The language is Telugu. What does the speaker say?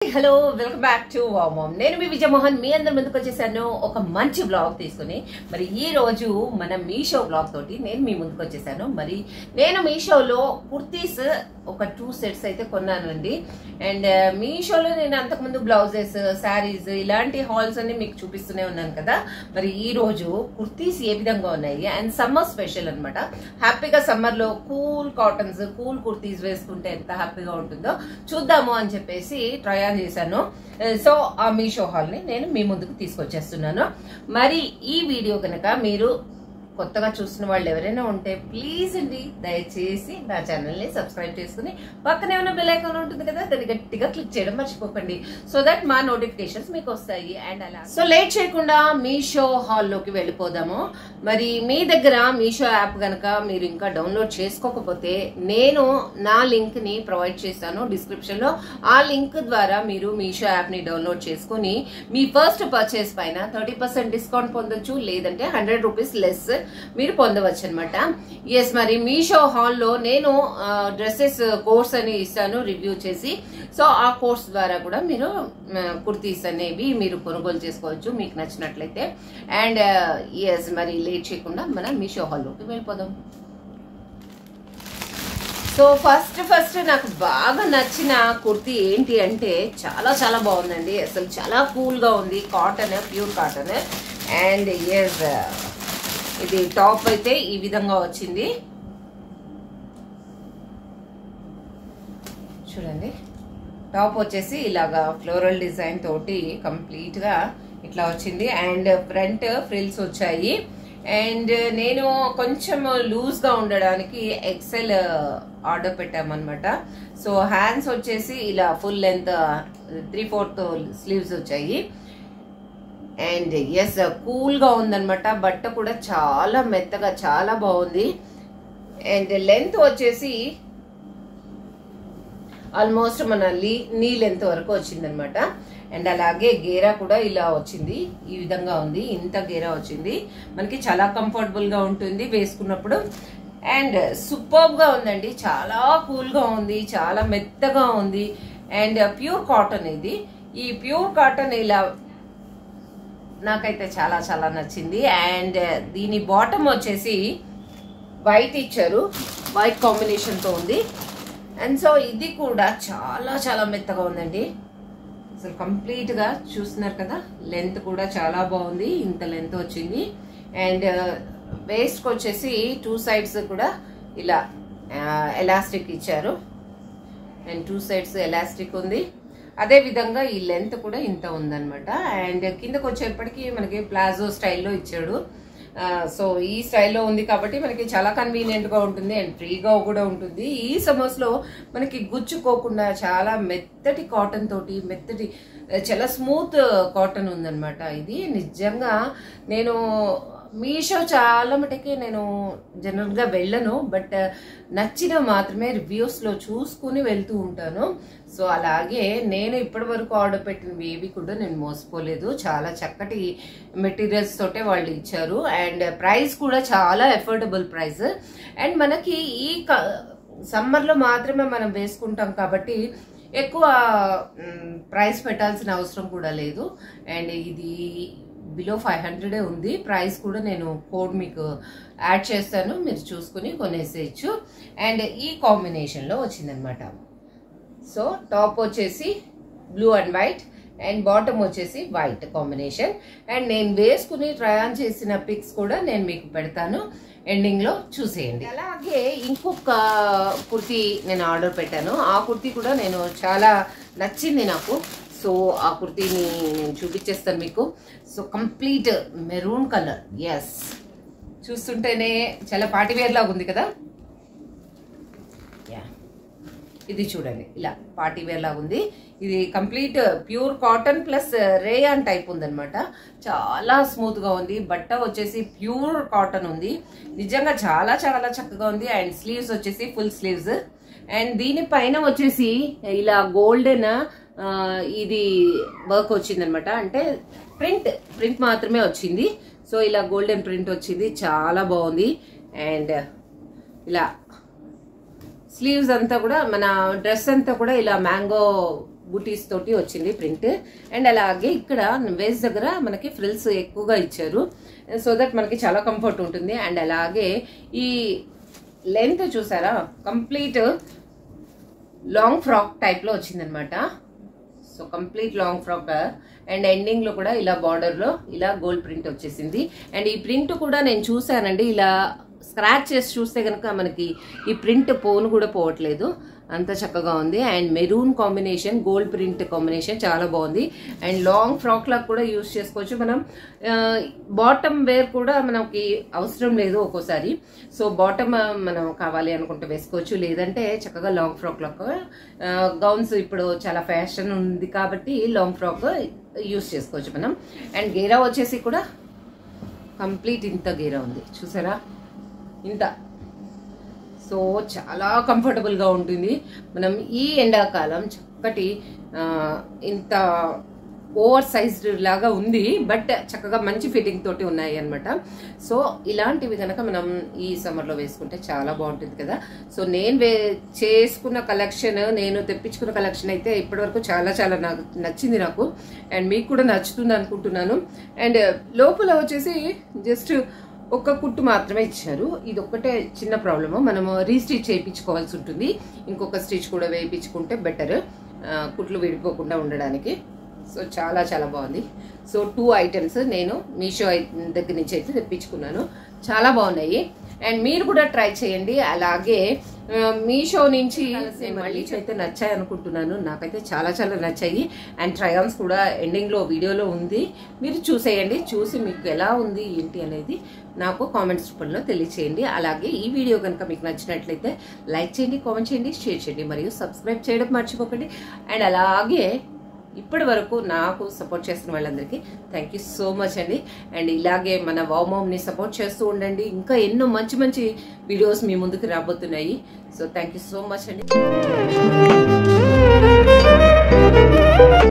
Hello welcome back to wow ma'am. నేను మీ విజయమోహన్ మీ అందరి ముందుకు వచ్చేసాను ఒక మంచి బ్లాగ్ తీసుకుని. మరి ఈ రోజు మన మీషో బ్లాగ్ తోటి నేను మీ ముందుకు వచ్చేసాను. మరి నేను మీషోలో కుర్తీస్ ఒక 2 సెట్స్ అయితే కొన్నానండి. అండ్ మీషోలో నేను అంతకుముందు బ్లౌజెస్, శారీస్ ఇలాంటి హాల్స్ అన్ని మీకు చూపిస్తూనే ఉన్నాను కదా. మరి ఈ రోజు కుర్తీస్ ఏ విధంగా ఉన్నాయి అండ్ సమ్మర్ స్పెషల్ అనమాట. హ్యాపీగా సమ్మర్ లో కూల్ కాటన్స్, కూల్ కుర్తీస్ వేసుకుంటే ఎంత హ్యాపీగా ఉంటుందో చూద్దాము అని చెప్పేసి ట్రై చేశాను. సో ఆ మీషో హాల్ ని నేను మీ ముందుకు తీసుకొచ్చేస్తున్నాను. మరి ఈ వీడియో కనుక మీరు కొత్తగా చూసిన వాళ్ళు ఎవరైనా ఉంటే ప్లీజ్ అండి దయచేసి నా ఛానల్ ని సబ్స్క్రైబ్ చేసుకుని పక్కనే ఉన్న బెల్ ఐకాన్ ఉంటుంది కదా, దాన్ని గట్టిగా క్లిక్ చేయడం మర్చిపోకండి. సో దట్ మా నోటిఫికేషన్స్ మీకు వస్తాయి. అండ్ అలా సో లేట్ చేయకుండా మీషో హాల్ లోకి వెళ్ళిపోదాము. మరి మీ దగ్గర మీషో యాప్ గనక మీరు ఇంకా డౌన్లోడ్ చేసుకోకపోతే నేను నా లింక్ ని ప్రొవైడ్ చేస్తాను డిస్క్రిప్షన్ లో. ఆ లింక్ ద్వారా మీరు మీషో యాప్ ని డౌన్లోడ్ చేసుకుని మీ ఫస్ట్ పర్చేస్ పైన 30% డిస్కౌంట్ పొందొచ్చు, లేదంటే 100 రూపీస్ లెస్ మీరు పొందవచ్చు అనమాట. ఎస్, మరి మీషో హాల్లో నేను డ్రెస్సెస్ కోర్స్ అని ఇస్తాను రివ్యూ చేసి. సో ఆ కోర్స్ ద్వారా కూడా మీరు కుర్తీస్ అనేవి మీరు కొనుగోలు చేసుకోవచ్చు మీకు నచ్చినట్లయితే. అండ్ ఎస్, మరి లేట్ చేయకుండా మనం మీషో హాల్లోకి వెళ్ళిపోదాం. సో ఫస్ట్ నాకు బాగా నచ్చిన కుర్తీ ఏంటి అంటే చాలా బాగుందండి. అసలు చాలా కూల్ గా ఉంది. Cotton, pure cotton. And yes, ఇది టాప్ అయితే ఈ విధంగా వచ్చింది చూడండి. టాప్ వచ్చేసి ఇలాగా ఫ్లోరల్ డిజైన్ తోటి కంప్లీట్ గా ఇట్లా వచ్చింది. అండ్ ఫ్రంట్ ఫ్రిల్స్ వచ్చాయి. అండ్ నేను కొంచెం లూజ్ గా ఉండడానికి ఎక్సెల్ ఆర్డర్ పెట్టామన్నమాట. సో హ్యాండ్స్ వచ్చేసి ఇలా ఫుల్ లెంత్ 3/4 స్లీవ్స్ వచ్చాయి. అండ్ ఎస్, కూల్ గా ఉందన్నమాట. బట్ట కూడా చాలా మెత్తగా చాలా బాగుంది. అండ్ లెంత్ వచ్చేసి ఆల్మోస్ట్ మన నీ లెంత్ వరకు వచ్చిందనమాట. అండ్ అలాగే గేరా కూడా ఇలా వచ్చింది, ఈ విధంగా ఉంది. ఇంత గేరా వచ్చింది, మనకి చాలా కంఫర్టబుల్ గా ఉంటుంది వేసుకున్నప్పుడు. అండ్ సూపర్ గా ఉందండి, చాలా కూల్ గా ఉంది, చాలా మెత్తగా ఉంది. అండ్ ప్యూర్ కాటన్ ఇది. ఈ ప్యూర్ కాటన్ ఇలా నాకైతే చాలా నచ్చింది. అండ్ దీని బాటమ్ వచ్చేసి వైట్ ఇచ్చారు, వైట్ కాంబినేషన్ తో ఉంది. అండ్ సో ఇది కూడా చాలా మెత్తగా ఉందండి. అసలు కంప్లీట్ గా చూస్తున్నారు కదా, లెంత్ కూడా చాలా బాగుంది, ఇంత లెంత్ వచ్చింది. అండ్ వేస్ట్ కి వచ్చేసి 2 సైడ్స్ కూడా ఇలా ఎలాస్టిక్ ఇచ్చారు. అండ్ 2 సైడ్స్ ఎలాస్టిక్ ఉంది. అదే విధంగా ఈ లెంత్ కూడా ఇంత ఉందన్నమాట. అండ్ కిందకు వచ్చేప్పటికి మనకి ప్లాజో స్టైల్లో ఇచ్చాడు. సో ఈ స్టైల్లో ఉంది కాబట్టి మనకి చాలా కన్వీనియంట్ గా ఉంటుంది అండ్ ఫ్రీగా కూడా ఉంటుంది. ఈ సమ్మర్స్ లో మనకి గుచ్చుకోకుండా చాలా మెత్తటి కాటన్ తోటి, మెత్తటి చాలా స్మూత్ కాటన్ ఉందన్నమాట. ఇది నిజంగా నేను మీషో చాలా మటుకే నేను జనరల్ గా వెళ్ళను, బట్ నచ్చిన మాత్రమే రివ్యూస్ లో చూసుకుని వెళ్తూ ఉంటాను. సో అలాగే నేను ఇప్పటి వరకు ఆర్డర్ పెట్టినవి ఏవి కూడా నేను మోసపోలేదు. చాలా చక్కటి మెటీరియల్స్ తోటే వాళ్ళు ఇచ్చారు. అండ్ ప్రైస్ కూడా చాలా అఫోర్డబుల్ ప్రైస్. అండ్ మనకి ఈ సమ్మర్ లో మాత్రమే మనం వేసుకుంటాం కాబట్టి ఎక్కువ ప్రైస్ పెట్టాల్సిన అవసరం కూడా లేదు. అండ్ ఇది బిలో 500 ఉంది. ప్రైస్ కూడా నేను కోడ్ మీకు యాడ్ చేస్తాను, మీరు చూసుకుని కొనేసేయచ్చు. అండ్ ఈ కాంబినేషన్ లో వచ్చిందనమాట. సో టాప్ వచ్చేసి blue and white and bottom వచ్చేసి వైట్ కాంబినేషన్. అండ్ నేను వేసుకుని ట్రై ఆన్ చేసిన పిక్స్ కూడా నేను మీకు పెడతాను, ఎండింగ్ లో చూసేయండి. అలాగే ఇంకొక కుర్తీ నేను ఆర్డర్ పెట్టాను. ఆ కుర్తీ కూడా నేను చాలా నచ్చింది నాకు. సో ఆ కుర్తీని నేను చూపించేస్తాను మీకు. So complete maroon colour. Yes, చూస్తుంటేనే చాలా పార్టీ వేర్ లాగా ఉంది కదా. ఇది చూడండి, ఇలా పార్టీ వేర్ లాగా ఉంది. ఇది complete pure cotton plus rayon type ఉందన్నమాట. చాలా స్మూత్ గా ఉంది. బట్ట వచ్చేసి ప్యూర్ కాటన్ ఉంది. నిజంగా చాలా చక్కగా ఉంది. అండ్ స్లీవ్స్ వచ్చేసి ఫుల్ స్లీవ్స్. అండ్ దీనిపైన వచ్చేసి ఇలా గోల్డెన్ ఇది వర్క్ వచ్చింది అనమాట. అంటే ప్రింట్ మాత్రమే వచ్చింది. సో ఇలా గోల్డెన్ ప్రింట్ వచ్చింది, చాలా బాగుంది. అండ్ ఇలా స్లీవ్స్ అంతా కూడా మన డ్రెస్ అంతా కూడా ఇలా మ్యాంగో బూటీస్ తోటి వచ్చింది ప్రింట్. అండ్ అలాగే ఇక్కడ వేస్ట్ దగ్గర మనకి ఫ్రిల్స్ ఎక్కువగా ఇచ్చారు, సో దట్ మనకి చాలా కంఫర్ట్ ఉంటుంది. అండ్ అలాగే ఈ లెంత్ చూసారా, కంప్లీట్ లాంగ్ ఫ్రాక్ టైప్లో వచ్చిందనమాట. So complete long frock and ending లో కూడా ఇలా బార్డర్ లో ఇలా గోల్డ్ ప్రింట్ వచ్చేసింది. అండ్ ఈ ప్రింట్ కూడా నేను చూసానండి, ఇలా స్క్రాచ్ చేసి చూస్తే కనుక మనకి ఈ ప్రింట్ పోను కూడా పోవట్లేదు, అంత చక్కగా ఉంది. And maroon combination, gold print combination చాలా బాగుంది. అండ్ లాంగ్ ఫ్రాక్ లాగా కూడా యూజ్ చేసుకోవచ్చు మనం. బాటమ్ వేర్ కూడా మనకి అవసరం లేదు ఒక్కోసారి, సో బాటమ్ మనం కావాలి అనుకుంటే వేసుకోవచ్చు, లేదంటే చక్కగా లాంగ్ ఫ్రాక్ లాగా. గౌన్స్ ఇప్పుడు చాలా ఫ్యాషన్ ఉంది కాబట్టి లాంగ్ ఫ్రాక్ యూజ్ చేసుకోవచ్చు మనం. అండ్ గేరా వచ్చేసి కూడా కంప్లీట్ ఇంత గేరా ఉంది చూసారా, ఇంత. సో చాలా కంఫర్టబుల్గా ఉంటుంది. మనం ఈ ఎండాకాలం చక్కటి ఇంత ఓవర్ సైజ్డ్ లాగా ఉంది, బట్ చక్కగా మంచి ఫిట్టింగ్ తోటి ఉన్నాయి అనమాట. సో ఇలాంటివి కనుక మనం ఈ సమ్మర్లో వేసుకుంటే చాలా బాగుంటుంది కదా. సో నేను చేసుకున్న కలెక్షన్, నేను తెప్పించుకున్న కలెక్షన్ అయితే ఇప్పటివరకు చాలా చాలా నాకు నచ్చింది నాకు, అండ్ మీకు కూడా నచ్చుతుంది అనుకుంటున్నాను. అండ్ లోపల వచ్చేసి జస్ట్ ఒక్క కుట్టు మాత్రమే ఇచ్చారు, ఇది ఒక్కటే చిన్న ప్రాబ్లము, మనము రీస్టిచ్ చేయించుకోవాల్సి ఉంటుంది. ఇంకొక స్టిచ్ కూడా వేయించుకుంటే బెటర్, కుట్లు విడిపోకుండా ఉండడానికి. సో చాలా చాలా బాగుంది. సో 2 ఐటమ్స్ నేను మీషో దగ్గర నుంచి అయితే తెప్పించుకున్నాను, చాలా బాగున్నాయి. అండ్ మీరు కూడా ట్రై చేయండి. అలాగే మీషో నుంచి మళ్ళీ అయితే నచ్చాయి అనుకుంటున్నాను, నాకైతే చాలా చాలా నచ్చాయి. అండ్ ట్రయల్స్ కూడా ఎండింగ్లో వీడియోలో ఉంది, మీరు చూసేయండి. చూసి మీకు ఎలా ఉంది ఏంటి అనేది నాకు కామెంట్స్ రూపంలో తెలియచేయండి. అలాగే ఈ వీడియో కనుక మీకు నచ్చినట్లయితే లైక్ చేయండి, కామెంట్ చేయండి, షేర్ చేయండి, మరియు సబ్స్క్రైబ్ చేయడం మర్చిపోకండి. అండ్ అలాగే ఇప్పటి వరకు నాకు సపోర్ట్ చేస్తున్న వాళ్ళందరికీ థ్యాంక్ యూ సో మచ్ అండి. అండ్ ఇలాగే మన వావ్ మామ్ని సపోర్ట్ చేస్తూ ఉండండి, ఇంకా ఎన్నో మంచి మంచి వీడియోస్ మీ ముందుకు రాబోతున్నాయి. So thank you so much అండి.